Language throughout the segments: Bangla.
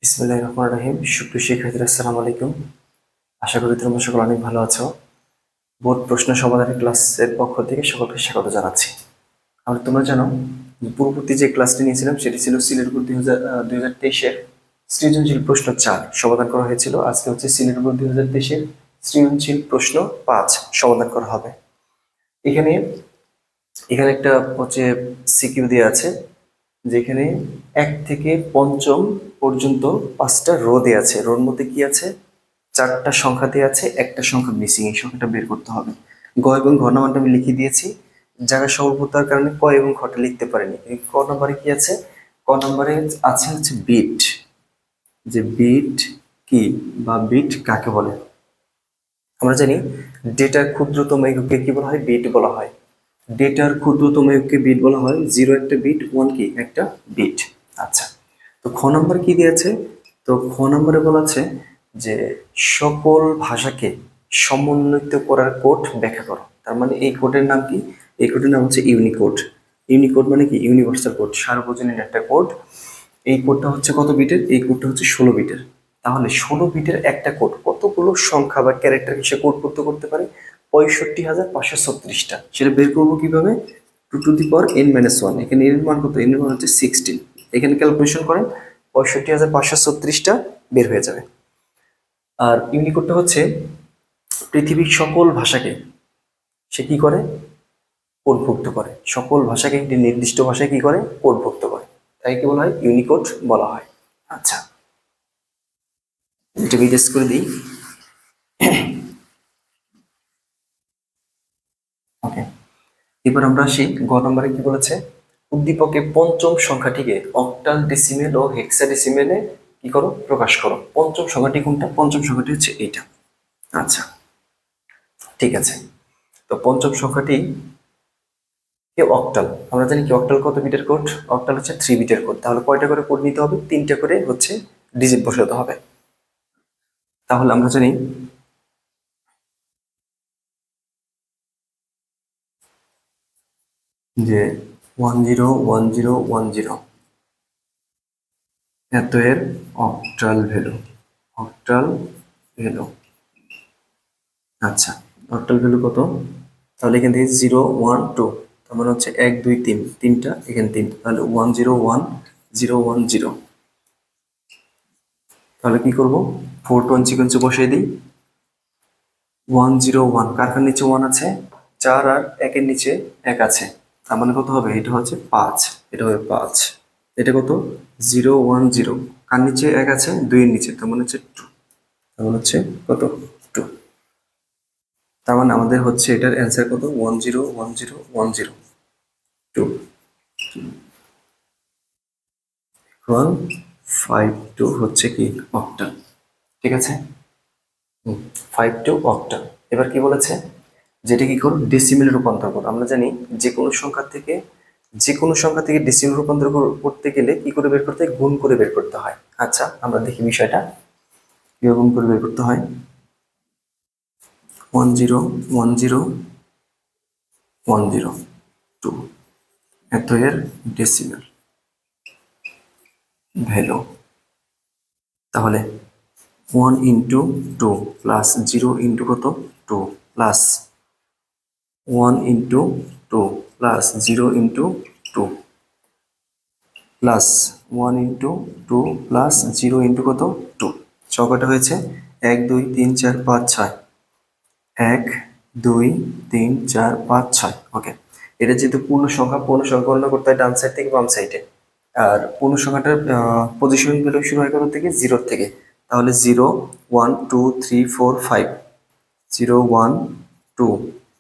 বিসমিল্লাহির রহমানির রহিম। সুপ্রিয় শিক্ষার্থীরা, আসসালামু আলাইকুম। আশা করি তোমরা সকলে অনেক ভালো আছো। বোর্ড প্রশ্ন সমাধানের ক্লাসের পক্ষ থেকে সকলকে স্বাগত জানাচ্ছি। আর তোমরা জানো পূর্ববর্তী যে ক্লাসটি নিয়েছিলাম সেটি ছিল সিলেট বোর্ড 2023-এর সৃজনশীল প্রশ্ন 4 সমাধান করা হয়েছিল। আজকে হচ্ছে সিলেট বোর্ড 2023-এর সৃজনশীল প্রশ্ন 5 সমাধান করা হবে। এখানে একটা হচ্ছে সিকিউ দেওয়া আছে, যেখানে 1 থেকে 5 পর্যন্ত 5টা রো দেওয়া আছে। রোর মধ্যে কি আছে? 4টা সংখ্যা দেওয়া আছে, একটা সংখ্যা মিসিং। এই সংখ্যাটা বের করতে হবে। গ এবং ঘ নাম্বারটা আমি লিখে দিয়েছি। জায়গা স্বল্পতার কারণে ক এবং খটা লিখতে পারিনি। ক নাম্বারে কি আছে? ক নাম্বারে আছে হচ্ছে বিট। যে বিট কি বা বিট কাকে বলে? আমরা জানি ডেটার ক্ষুদ্রতম এককে কি বলা হয়? বিট বলা হয়। ডেটার ক্ষুদ্রতম এককে বিট বলা হয়। 0 একটা বিট, 1 কি একটা বিট। আচ্ছা, তো খ নম্বর কি দিয়েছে? তো খ নম্বরে বলা আছে যে সকল ভাষাকে সমন্বিত করার কোড ব্যাখ্যা করো। তার মানে এই কোডের নাম কি? এই কোডের নাম হচ্ছে ইউনিকোড। ইউনিকোড মানে কি? ইউনিভার্সাল কোড, সার্বজনীন একটা কোড। এই কোডটা হচ্ছে কত বিটের? এই কোডটা হচ্ছে 16 বিটের। তাহলে 16 বিটের একটা কোড কতগুলো সংখ্যা বা ক্যারেক্টার সে কোড করতে পারে? 65,536টা। সেটা বের করবো কিভাবে? 2 টু দি পাওয়ার n-1। এখানে এর মান কত? এর মান হচ্ছে 16। এখানে ক্যালকুলেশন করেন, 65,536টা বের হয়ে যাবে। আর ইউনিকোডটা হচ্ছে পৃথিবীর সকল ভাষাকে সে কি করে? কোডভুক্ত করে। সকল ভাষাকে একটি নির্দিষ্ট ভাষায় কি করে? কোডভুক্ত করে। তাই কি বলা হয়? ইউনিকোড বলা হয়। আচ্ছা, এটা বিদেশ করে দিই। ওকে, এবার আমরা আসি গ নম্বরে কি বলেছে? উদ্দীপকে পঞ্চম সংখ্যাটিকে অক্টাল, ডেসিমেল ও হেক্সাডেসিমেলে কি করো? প্রকাশ করো। পঞ্চম সংখ্যাটি কোনটা? পঞ্চম সংখ্যাটি হচ্ছে এইটা। আচ্ছা, ঠিক আছে। তো পঞ্চম সংখ্যাটি কি? অক্টাল। আমরা জানি কি অক্টাল কত বিটের কোড? অক্টাল হচ্ছে 3 বিটের কোড। তাহলে কয়টা করে কোড নিতে হবে? 3টা করে হচ্ছে ডিজিট বসাতে হবে। তাহলে আমরা জানি যে 101010 এত এর অক্টাল ভ্যালু। Octal value. আচ্ছা, অক্টাল ভ্যালু কত? তাহলে এখান থেকে 012, তার মানে হচ্ছে 1 2 3, তিনটা এখানে 3, তাহলে 101010। তাহলে কি করব? 4 to 1 সিকোয়েন্সে বসিয়ে দিই। 101, কার নিচে 1 আছে? 4 আর 1 এর নিচে 1 আছে। তার মানে কত হবে? এটা হচ্ছে 5। এটা হবে 5। এটা কত? 010, কার নিচে 1 আছে? 2 এর নিচে, তার মানে হচ্ছে 2। তার মানে হচ্ছে কত? 2। তার মানে আমাদের হচ্ছে এটার অ্যান্সার কত? 101010 2। 52 হচ্ছে কি? অক্টাল। ঠিক আছে, 52 অক্টাল। এবার কি বলেছে? যেটা কি করো? ডেসিমেলে রূপান্তর করো। আমরা জানি যে কোনো সংখ্যা থেকে ডেসিমেল রূপান্তর করতে গেলে কি করে বের করতে হয়? গুণ করে বের করতে হয়। আচ্ছা, আমরা দেখি বিষয়টা কিভাবে গুণ করে বের করতে হয়। 101010 2 এত এর ডেসিমেল ভ্যালু। তাহলে 1 ইন্টু 2 প্লাস 0 ইন্টু কত? 2 plus 1 into 2 plus 0 into 2 plus 1 into 2 plus 0 into কত? 2। সংখ্যাটা হয়েছে 1 2 3 4 5 6। 1 2 3 4 5 6। ওকে, এটা যেহেতু পূর্ণ সংখ্যা গণনা করতে হয় ডান সাইড থেকে বাম সাইডে। আর পূর্ণ সংখ্যাটার পজিশন ভ্যালু শুরু হয় কত থেকে? 0 থেকে। তাহলে 0 1 2 3 4 5। 0 1 2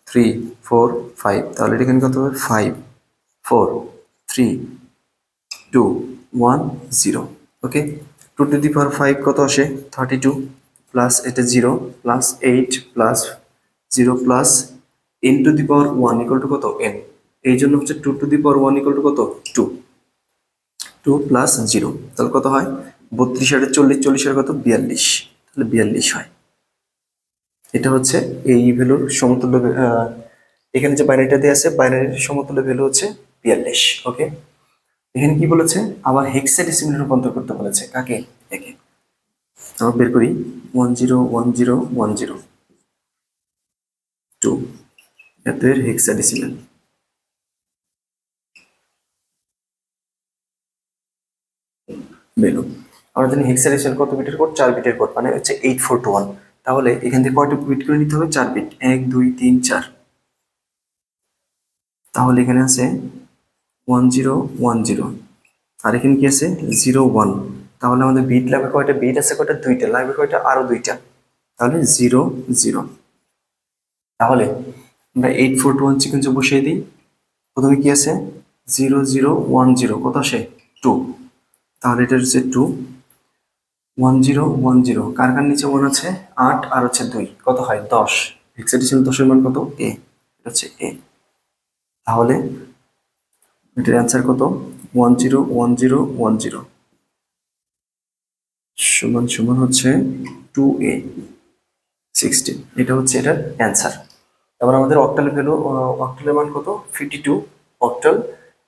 3 4 5। তাহলে এটা এখানে কত হবে? 5 4 3 2 1 0। ওকে, 2 টু দি পাওয়ার 5 কত আসে? 32 প্লাস এটা 0 plus 8 plus 0 plus n to the power 1 equal to কত? n। এই জন্য হচ্ছে 2 to the power 1 equal to কত? 2। 2 প্লাস 0, তাহলে কত হয়? 32 আর 40, 40 আর কত? 42। তাহলে 42 হয়। এটা হচ্ছে এই ভ্যালুর সমতুল্য। এখানে যে বাইনারিটা দেওয়া আছে, বাইনারির সমতুল্য ভ্যালু হচ্ছে 42। ওকে, এখানে কি বলেছে? আবার হেক্সাডেসিমেলে রূপান্তর করতে বলেছে। কাকে? একে। আমরা বের করি 10101012 এদের হেক্সাডেসিমাল বেরো। আমরা জানি হেক্সাডেসিমাল কত বিটের কোড? 4 বিটের কোড, মানে হচ্ছে 8421। তাহলে এখান থেকে কয়টা বিট করে নিতে হবে? 4 বিট, 1 2 3 4। তাহলে এখানে আছে 1010 আর এখানে কি আছে 01। তাহলে আমাদের বিট লাগবে কয়টা? বিট আছে কয়টা? 2টা। লাগবে কয়টা? আরো 2টা। তাহলে 00। তাহলে আমরা 8421 সিকোয়েন্সে বসিয়ে দিই। প্রথমে কি আছে? 0010, কত আসে? 2। তাহলে এটা হচ্ছে 2 1010। কার কার নিচে 1 আছে? 8 আর হচ্ছে 2, কত হয়? 10। হেক্সাডেসিমাল 10 এর মান কত? এ। এটা হচ্ছে এ। তাহলে এটার অ্যান্সার কত? 101010 সমান সমান হচ্ছে 2a 16। এটা হচ্ছে এটার অ্যান্সার। তারপর আমাদের অক্টালের ভ্যালু, অক্টালের মান কত? 52 অক্টাল।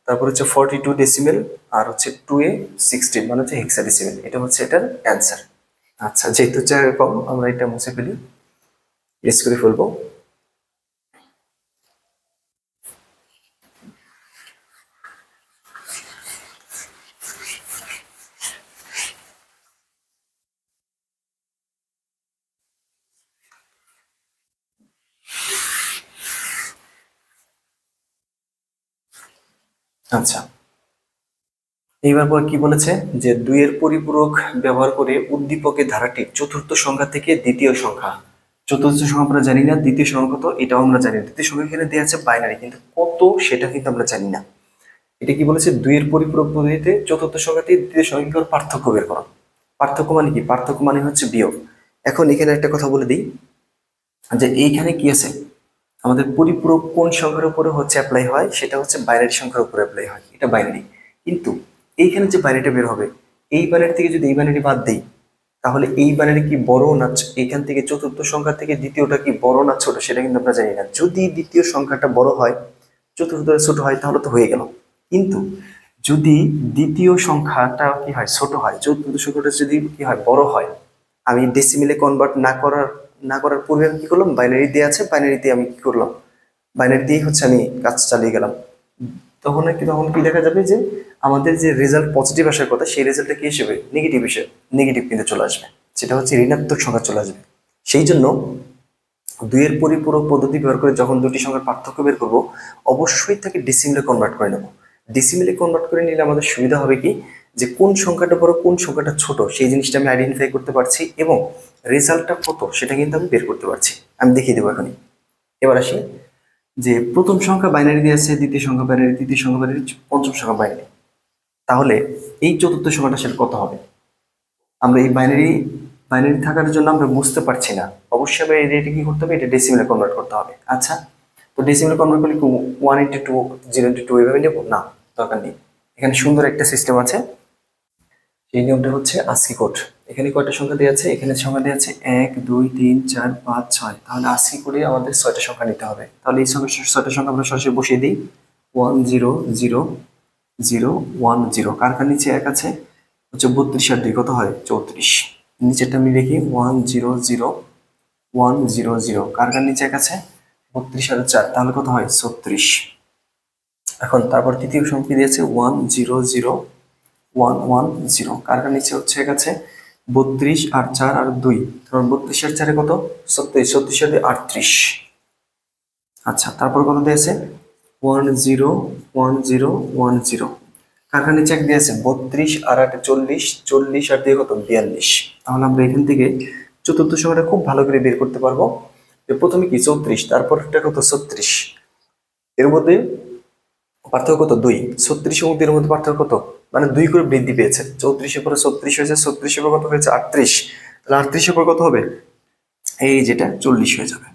তারপর হচ্ছে 42 ডেসিমেল আর হচ্ছে 2a 16, মানে হচ্ছে হেক্সাডেসিমেল। এটা হচ্ছে এটার অ্যান্সার। আচ্ছা, যেহেতু জায়গা কম আমরা এটা মুছে ফেলি, এস করে ফেলবো। আচ্ছা, এইবার পর কি বলেছে? যে 2 এর পরিপূরক ব্যবহার করে উদ্দীপকের ধারাটি চতুর্থ সংখ্যা থেকে দ্বিতীয় সংখ্যা। চতুর্থ সংখ্যা আমরা জানি না, দ্বিতীয় সংখ্যা কত এটাও আমরা জানি না। দ্বিতীয় সংখ্যা এখানে দেওয়া আছে বাইনারি, কিন্তু কত সেটা কিন্তু আমরা জানি না। এটা কি বলেছে? 2 এর পরিপূরক পদ্ধতিতে চতুর্থ সংখ্যাতে দ্বিতীয় সংখ্যার পার্থক্য বের করো। পার্থক্য মানে কি? পার্থক্য মানে হচ্ছে বিয়োগ। এখন এখানে একটা কথা বলে দিই, যে এইখানে কি আছে? আমাদের পরিপূরক কোন সংখ্যার উপরে হচ্ছে অ্যাপ্লাই হয়? সেটা হচ্ছে বাইনারি সংখ্যার উপরে অ্যাপ্লাই হয়, এটা বাইনারি। কিন্তু এইখানে যে বাইনারিটা বের হবে, এই বাইনারি থেকে যদি এই বাইনারি বাদ দিই, তাহলে এই বাইনারি কি বড় না? এখান থেকে চতুর্থ সংখ্যা থেকে দ্বিতীয়টা কি বড় না ছোট সেটা কিন্তু আমরা জানি না। যদি দ্বিতীয় সংখ্যাটা বড় হয়, চতুর্থটা ছোট হয়, তাহলে তো হয়ে গেল। কিন্তু যদি দ্বিতীয় সংখ্যাটা কি হয়? ছোট হয়, চতুর্থ সংখ্যাটা যদি কি হয়? বড় হয়, আমি ডেসিমেলে কনভার্ট না করার পূর্বে আমি কি করলাম? বাইনারি দিয়ে আছে, বাইনারি দিয়ে আমি কি করলাম? বাইনারি দিয়ে হচ্ছে আমি কাজ চালিয়ে গেলাম। তখন কি দেখা যাবে? যে আমাদের যে রেজাল্ট পজিটিভ আসার কথা, সেই রেজাল্টটা কি হিসেবে? নেগেটিভ হিসেবে, নেগেটিভ কিন্তু চলে আসবে। সেটা হচ্ছে ঋণাত্মক সংখ্যা চলে আসবে। সেই জন্য 2 এর পরিপূরক পদ্ধতি ব্যবহার করে যখন দুটি সংখ্যার পার্থক্য বের করবো, অবশ্যই তাকে ডেসিমেলে কনভার্ট করে নেব। ডেসিমেলে কনভার্ট করে নিলে আমাদের সুবিধা হবে কি? যে কোন সংখ্যাটা বড়, কোন সংখ্যাটা ছোট, সেই জিনিসটা আমি আইডেন্টিফাই করতে পারছি, এবং রেজাল্টটা কত সেটা কিন্তু আমি বের করতে পারছি। আমি দেখিয়ে দেবো এখনই। এবার আসি, যে প্রথম সংখ্যা বাইনারি দিয়ে আছে, দ্বিতীয় সংখ্যা বাইনারি, তৃতীয় সংখ্যা বাইনারি, পঞ্চম সংখ্যা বাইনারি। তাহলে এই চতুর্থ সংখ্যাটা সেটা কত হবে? আমরা এই বাইনারি বাইনারি থাকার জন্য আমরা বুঝতে পারছি না। অবশ্যই আমরা এটা কি করতে হবে? এটা ডেসিমেলে কনভার্ট করতে হবে। আচ্ছা, তো ডেসিমেলে কনভার্ট করলে কি 1/2 0/2 এভাবে নেব? না, দরকার নেই। এখানে সুন্দর একটা সিস্টেম আছে। সেই নিয়মটা হচ্ছে আস্কি কোড। এখানে কয়টা সংখ্যা দেওয়া আছে? এখানে সংখ্যা দেওয়া আছে 1 2 3 4 5 6। তাহলে আস্কি কোডে আমাদের 6টা সংখ্যা নিতে হবে। তাহলে এই 6টা সংখ্যা আমরা সরাসরি বসিয়ে দিই। 1 0 0 0 1 0। কার কার নিচে 1 আছে? হচ্ছে 32 আর 2 কত হয়? 34। নিচেরটা আমি দেখি 1 0 0 1 0 0। কার কার নিচে 1 আছে? 32 আর 4, তাহলে কত হয়? 36। এখন তারপর তৃতীয় সংখ্যা দিয়েছে 1 0 0 1 1 0। কার কার নিচে হচ্ছে 1 আছে? 32 আর 4 আর 2। তারপর 32 আর 4 কত? 36। 36 আর 2 38। আচ্ছা, তারপর কত দিয়েছে? 1 0 1 0 1 0। কার কার নিচে 1 দিয়েছে? 32 আর 8 40। 40 আর 2 কত? 42। তাহলে আমরা এখান থেকে চতুর্থ সংখ্যাটা খুব ভালো করে বের করতে পারবো। যে প্রথমে কি 34, তারপর এটা কত? 36। এর মধ্যে পার্থক্য কত? 2। 36 এবং 2 এর মধ্যে পার্থক্য কত? মানে 2 করে বৃদ্ধি পেয়েছে। 34-এর পরে 36 হয়েছে, 36-এর পর কত হয়েছে? 38। তাহলে 38-এর পর কত হবে? এই যেটা 40 হয়ে যাবে।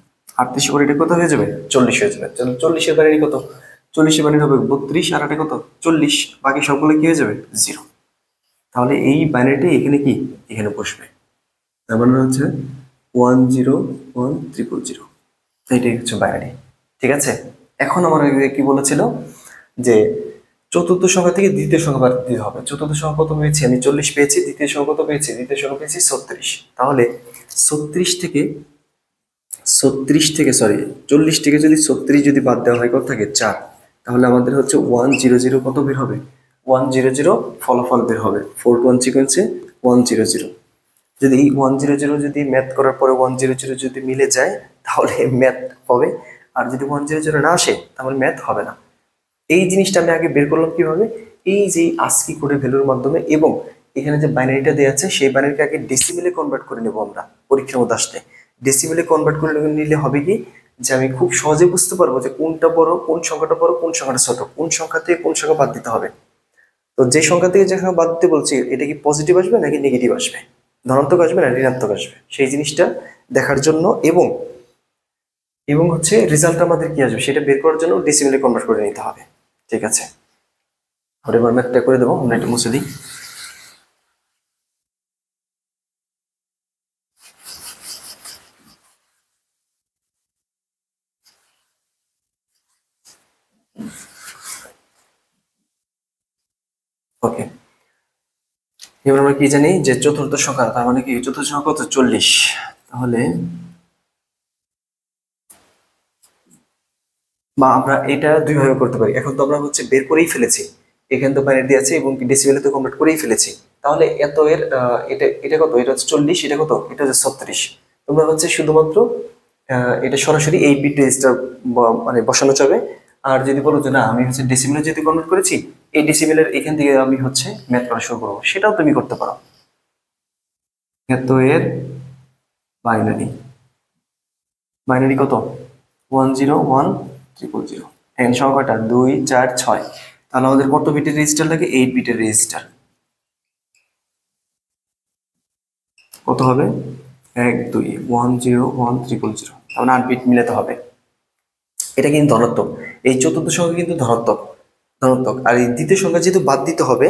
38-এর পর এটা কত হয়ে যাবে? 40 হয়ে যাবে। তাহলে 40-এর বাইরে কত? 40-এর বাইরে হবে 32 আর 8 কত? 40। বাকি সবগুলো কি হয়ে যাবে? 0। তাহলে এই বাইনারিটি এখানে কি? এখানে বসবে। তার মানে হচ্ছে 1 0 1 0 0। এইটাই হচ্ছে বাইনারি। ঠিক আছে? এখন আমার কি বলেছিল? যে চতুর্থ সংখ্যা থেকে দ্বিতীয় সংখ্যা বাদ দিতে হবে। চতুর্থ সংখ্যা কত পেয়েছি আমি? 40 পেয়েছি। দ্বিতীয় সংখ্যা কত পেয়েছি? দ্বিতীয় সংখ্যা পেয়েছি 36। তাহলে 36 থেকে 40 থেকে যদি 36 যদি বাদ দেওয়া হয় কত থাকে? 4। তাহলে আমাদের হচ্ছে 100 কত বের হবে? 100 ফলাফল বের হবে। 4 টু 1 সিকোয়েন্সে 100। যদি এই 100 যদি ম্যাথ করার পরে 100 যদি মিলে যায় তাহলে ম্যাথ হবে, আর যদি 100 না আসে তাহলে ম্যাথ হবে না। এই জিনিসটা আমি আগে বের করলাম কিভাবে? এই যে আস্কি কোডের ভ্যালুর মাধ্যমে, এবং এখানে যে বাইনারিটা দেওয়া আছে সেই বাইনারিকে আগে ডেসিমেলে কনভার্ট করে নেব আমরা পরীক্ষার মধ্যে আসলে। ডেসিমেলে কনভার্ট করে নিলে হবে কি, যে আমি খুব সহজে বুঝতে পারবো যে কোনটা বড়, কোন সংখ্যাটা বড়, কোন সংখ্যাটা ছোট, কোন সংখ্যা থেকে কোন সংখ্যা বাদ দিতে হবে। তো যে সংখ্যা থেকে যে সংখ্যা বাদ দিতে বলছি এটা কি পজিটিভ আসবে নাকি নেগেটিভ আসবে, ধনাত্মক আসবে না ঋণাত্মক আসবে, সেই জিনিসটা দেখার জন্য এবং এবং হচ্ছে রেজাল্ট আমাদের কি আসবে সেটা বের করার জন্য ডেসিমেলে কনভার্ট করে নিতে হবে। ঠিক আছে, আমরা এবার ম্যাথটা করে দেবো। আমরা এটা মুছে দিই। ওকে, এবার আমরা কি জানি যে চতুর্থ সংখ্যা, তার মানে কি চতুর্থ সংখ্যা কত? 40। তাহলে বা আমরা এটা দুই ভাবে করতে পারি। এখন তো আমরা হচ্ছে বের করেই ফেলেছি, এখানে তো বাইনারি দিয়ে আছে এবং ডেসিমেলে তো কনভার্ট করেই ফেলেছি। তাহলে এত এর এটা এটা কত? এটা হচ্ছে 40, এটা কত? এটা হচ্ছে 36। তোমরা হচ্ছে শুধুমাত্র এটা সরাসরি এই বিট রেজিস্টার মানে বসানো যাবে। আর যদি বলো যে না আমি হচ্ছে ডেসিমেলে যেহেতু কনভার্ট করেছি, এই ডেসিমেলের এখান থেকে আমি হচ্ছে ম্যাথ করা শুরু করবো, সেটাও তুমি করতে পারো। এত এর বাইনারি, বাইনারি কত? 10100। এখানে সংখ্যাটা 2 4 6। তাহলে আমাদের কত বিটের রেজিস্টার লাগে? 8 বিটের রেজিস্টার। কত হবে? 1 2 10100। তাহলে 8 বিট মিলাতে হবে। এটা কিন্তু ধনাত্মক, এই চতুর্থ সংখ্যা কিন্তু ধনাত্মক। ধনাত্মক আর এই দ্বিতীয় সংখ্যা যেহেতু বাদ দিতে হবে,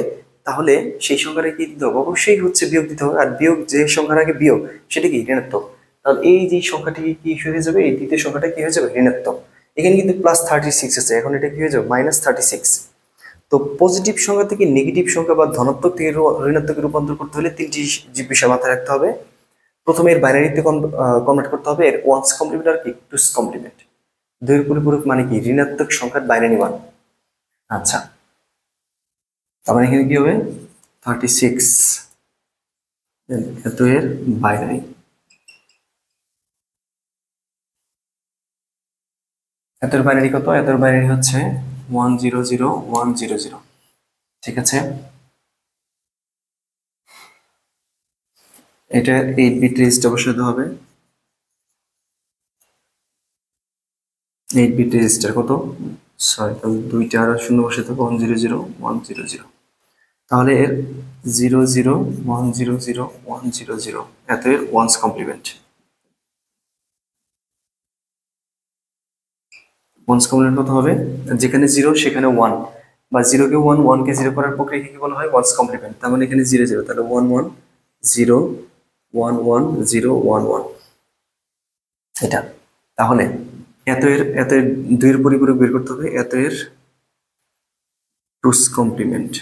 তাহলে সেই সংখ্যাটা কি দিতে হবে? অবশ্যই হচ্ছে বিয়োগ দিতে হবে। আর বিয়োগ যে সংখ্যার আগে বিয়োগ সেটা কি? ঋণাত্মক। তাহলে এই যে সংখ্যাটি কি হয়ে যাবে? এই দ্বিতীয় সংখ্যাটা কি হয়ে যাবে? ঋণাত্মক। এখানে কিন্তু +36 আছে, এখন এটা কি হয়ে যাবে? -36। তো পজিটিভ সংখ্যা থেকে নেগেটিভ সংখ্যা বা ধনাত্মক থেকে ঋণাত্মকে রূপান্তর করতে হলে তিনটি বিষয় মাথায় রাখতে হবে। প্রথমে এর বাইনারিতে কনভার্ট করতে হবে, এর ওয়ান্স কমপ্লিমেন্ট আর কি টুস কমপ্লিমেন্ট। দুইয়ের পরিপূরক মানে কি? ঋণাত্মক সংখ্যার বাইনারি মান। আচ্ছা, তার মানে এখানে কি হবে? 36 এত এর বাইনারি। এতের বাইনারি কত? এতের বাইনারি হচ্ছে 100100। ঠিক আছে, এটা 8 বিট রেজিস্টার বসাতে হবে। 8 বিট রেজিস্টার কত? 6। তাহলে দুইটা আর শূন্য বসাতে হবে। 100100। তাহলে এর 00100100 এত এর ওয়ান্স কমপ্লিমেন্ট। ওয়ান্স কমপ্লিমেন্ট কত হবে? যেখানে 0 সেখানে 1, বা 0 কে 1 1 কে 0 করার প্রক্রিয়াকে কি বলা হয়? One's complement. তার মানে এখানে 0 0, তাহলে 1 1 0 1 1 0 1 1 এটা। তাহলে এত এর দুইয়ের পরিপূরক বের করতে হবে, এত এর টুস কমপ্লিমেন্ট।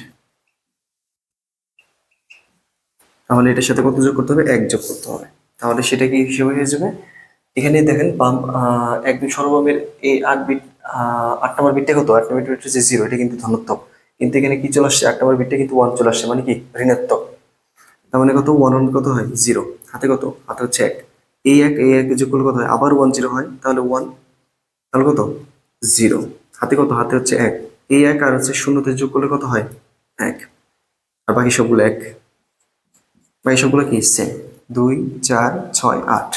তাহলে এটার সাথে কত যোগ করতে হবে? 1 যোগ করতে হবে। তাহলে সেটা কি হিসেবে হয়ে যাবে? এখানে দেখেন বাম একদম সর্বমের এই 8 বিট 8 নম্বর বিটটা কত? 8 নম্বর বিট হচ্ছে 0, এটা কিন্তু ধনাত্মক। কিন্তু এখানে কি চলে আসছে? 8 নম্বর বিটটা কিন্তু 1 চলে আসছে, মানে কি? ঋণাত্মক। তার মানে কত? 1 1 কত হয়? 0। হাতে কত? হাতে হচ্ছে 1। এই 1 যোগ করলে কত হয়? আবার 1 0 হয়, তাহলে 1। তাহলে কত? 0। হাতে কত? হাতে হচ্ছে 1। এই 1 আর হচ্ছে শূন্যতে যোগ করলে কত হয়? 1। আর বাকি সবগুলো 1। বাকি সবগুলো কি? সেম। 2 4 6 8।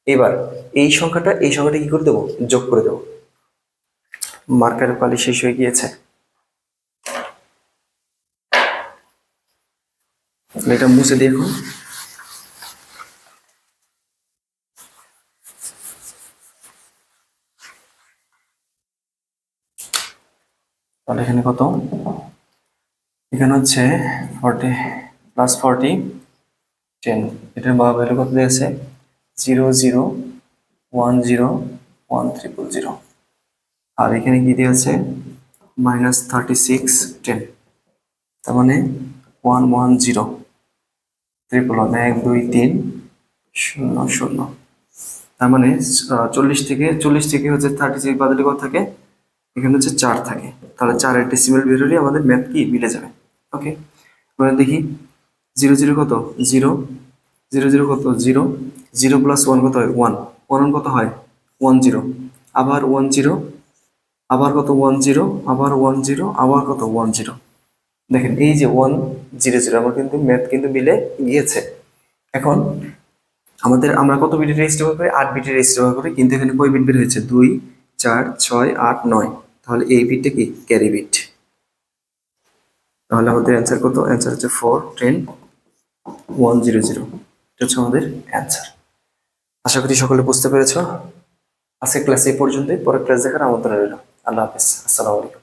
এবার এই সংখ্যাটা কি করে দেবো? যোগ করে দেবো। মার্কারের পালি শেষ হয়ে গিয়েছে, এটা মুছে দিই এখন। তাহলে এখানে কত? এখানে হচ্ছে 40 + 40 10। এটার ভ্যালু কত দিয়েছে? 00101300। আর এখানে কি দিয়েছে? মাইনাস 36 10, তার মানে 110 1 2 3 0 0, তার মানে 40 থেকে হচ্ছে 36 বাদ দিলে কত থাকে, এখানে হচ্ছে 4 থাকে, তাহলে 4-এর ডেসিমাল বের হলে আমাদের ম্যাথ কি মিলে যাবে। ওকে, এবার দেখি 0 0 কত 0, 0 0 কত 0, 0 প্লাস 1 কত হয় 1, 1 কত হয় 1 0, আবার 1 0, আবার কত 1 0, আবার 1 0, আবার কত 1 0। দেখেন এই যে 1 0 0 আমার কিন্তু ম্যাথ কিন্তু মিলে গিয়েছে। এখন আমরা কত বিটের রেজিস্টার ব্যবহার করি, 8 বিটের রেজিস্টার ব্যবহার করি, কিন্তু এখানে কয় বিট বের হয়েছে 2 4 6 8 9, তাহলে এই বিটটা কি ক্যারি বিট। তাহলে আমাদের অ্যান্সার কত, অ্যান্সার হচ্ছে 4 10 100, এটা হচ্ছে আমাদের অ্যান্সার। আশা করি সকলে বুঝতে পেরেছো। আজকে ক্লাস এই পর্যন্তই, পরের ক্লাস দেখার আমন্ত্রণ রইল। আল্লাহ হাফেজ, আসসালামু আলাইকুম।